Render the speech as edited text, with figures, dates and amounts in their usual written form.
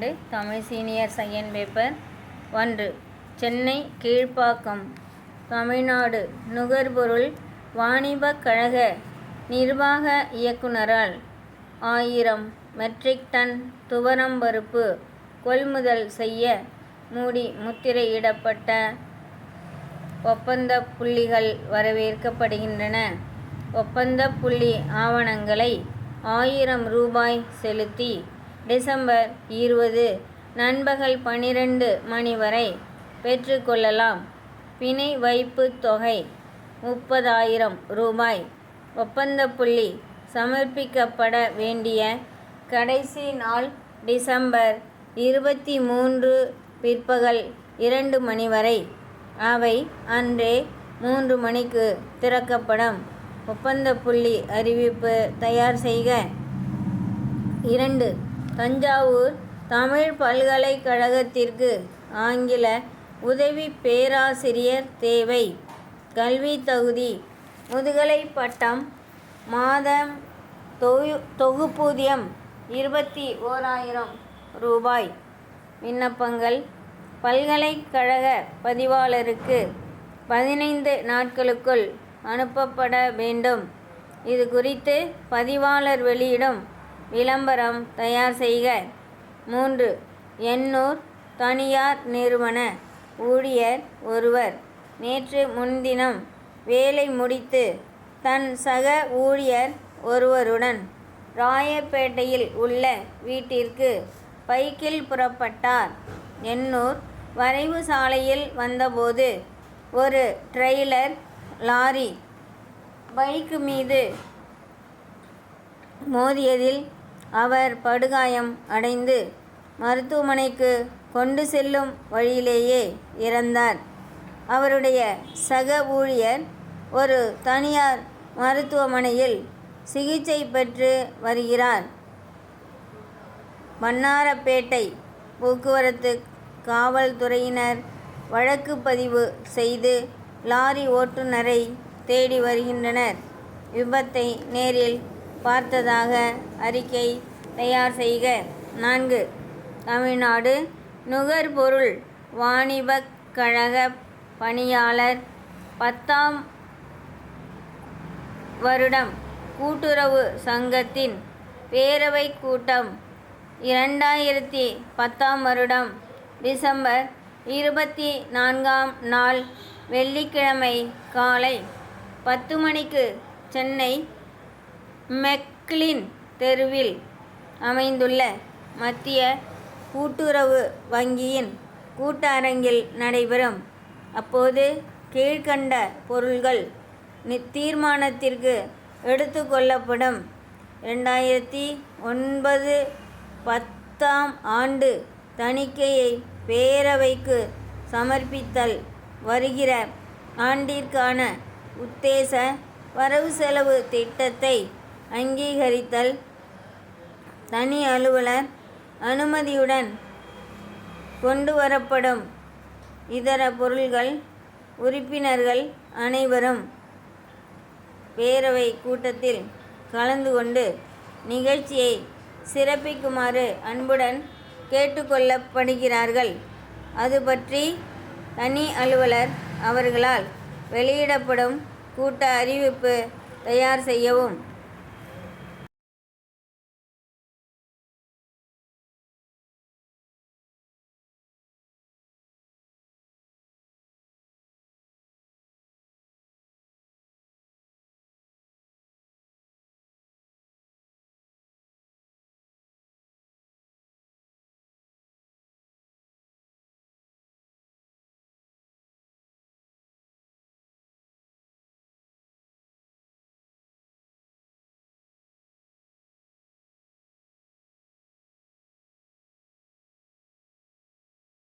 12 Tamil senior second paper 1 Chennai Kilpauk Tamil Nadu நுகர்பொருள் வாணிபக் கழக நிர்வாக இயக்குனரால் 1000 மெட்ரிக் டன் துவரம் பருப்பு கொள்முதல் செய்ய மூடி முத்திரையிடப்பட்ட ஒப்பந்த புள்ளிகள் வரவேற்கப்படுகின்றன. ஒப்பந்த புள்ளி ஆவணங்களை 1000 ரூபாய் செலுத்தி டிசம்பர் 20 நண்பகல் 12 மணி வரை பெற்றுக்கொள்ளலாம். பிணை வைப்பு தொகை 30,000 ரூபாய். ஒப்பந்த புள்ளி சமர்ப்பிக்கப்பட வேண்டிய கடைசி நாள் டிசம்பர் 23 பிற்பகல் 2 மணி வரை. அவை அன்றே 3 மணிக்கு திறக்கப்படும். ஒப்பந்த புள்ளி அறிவிப்பு தயார் செய்க. 2 தஞ்சாவூர் தமிழ் பல்கலைக்கழகத்திற்கு ஆங்கில உதவி பேராசிரியர் தேவை. கல்வி தகுதி முதுகலை பட்டம். மாதம் தொகுப்பூதியம் 21,000 ரூபாய். விண்ணப்பங்கள் பல்கலைக்கழக பதிவாளருக்கு 15 நாட்களுக்குள் அனுப்பப்பட வேண்டும். இது குறித்து பதிவாளர் வெளியிடும் விளம்பரம் தயார் செய்க. 3 எண்ணூர் தனியார் நிறுவன ஊழியர் ஒருவர் நேற்று முன்தினம் வேலை முடித்து தன் சக ஊழியர் ஒருவருடன் ராயப்பேட்டையில் உள்ள வீட்டிற்கு பைக்கில் புறப்பட்டார். எண்ணூர் வரைவு சாலையில் வந்தபோது ஒரு ட்ரெய்லர் லாரி பைக் மீது மோதியதில் அவர் படுகாயம் அடைந்து மருத்துவமனைக்கு கொண்டு செல்லும் வழியிலேயே இறந்தார். அவருடைய சக ஊழியர் ஒரு தனியார் மருத்துவமனையில் சிகிச்சை பெற்று வருகிறார். வண்ணாரப்பேட்டை போக்குவரத்து காவல்துறையினர் வழக்கு பதிவு செய்து லாரி ஓட்டுநரை தேடி வருகின்றனர். விபத்தை நேரில் பார்த்ததாக அறிக்கை தயார் செய்க. 4 தமிழ்நாடு நுகர்பொருள் வாணிபக் கழக பணியாளர் 10ஆம் வருடம் கூட்டுறவு சங்கத்தின் பேரவை கூட்டம் 2010ஆம் வருடம் டிசம்பர் 24ஆம் நாள் வெள்ளிக்கிழமை காலை 10 மணிக்கு சென்னை மெக்லின் தெருவில் அமைந்துள்ள மத்திய கூட்டுறவு வங்கியின் கூட்டரங்கில் நடைபெறும். அப்போது கீழ்க்கண்ட பொருள்கள் தீர்மானத்திற்கு எடுத்துக்கொள்ளப்படும். 2009-10ஆம் ஆண்டு தணிக்கையை பேரவைக்கு சமர்ப்பித்தல். வருகிற ஆண்டிற்கான உத்தேச வரவு செலவு திட்டத்தை அங்கீகரித்தல். தனி அலுவலர் அனுமதியுடன் கொண்டுவரப்படும் இதர பொருள்கள். உறுப்பினர்கள் அனைவரும் பேரவை கூட்டத்தில் கலந்து கொண்டு நிகழ்ச்சியை சிறப்பிக்குமாறு அன்புடன் கேட்டுக்கொள்ளப்படுகிறார்கள். அது பற்றி தனி அலுவலர் அவர்களால் வெளியிடப்படும் கூட்ட அறிவிப்பு தயார் செய்யவும்.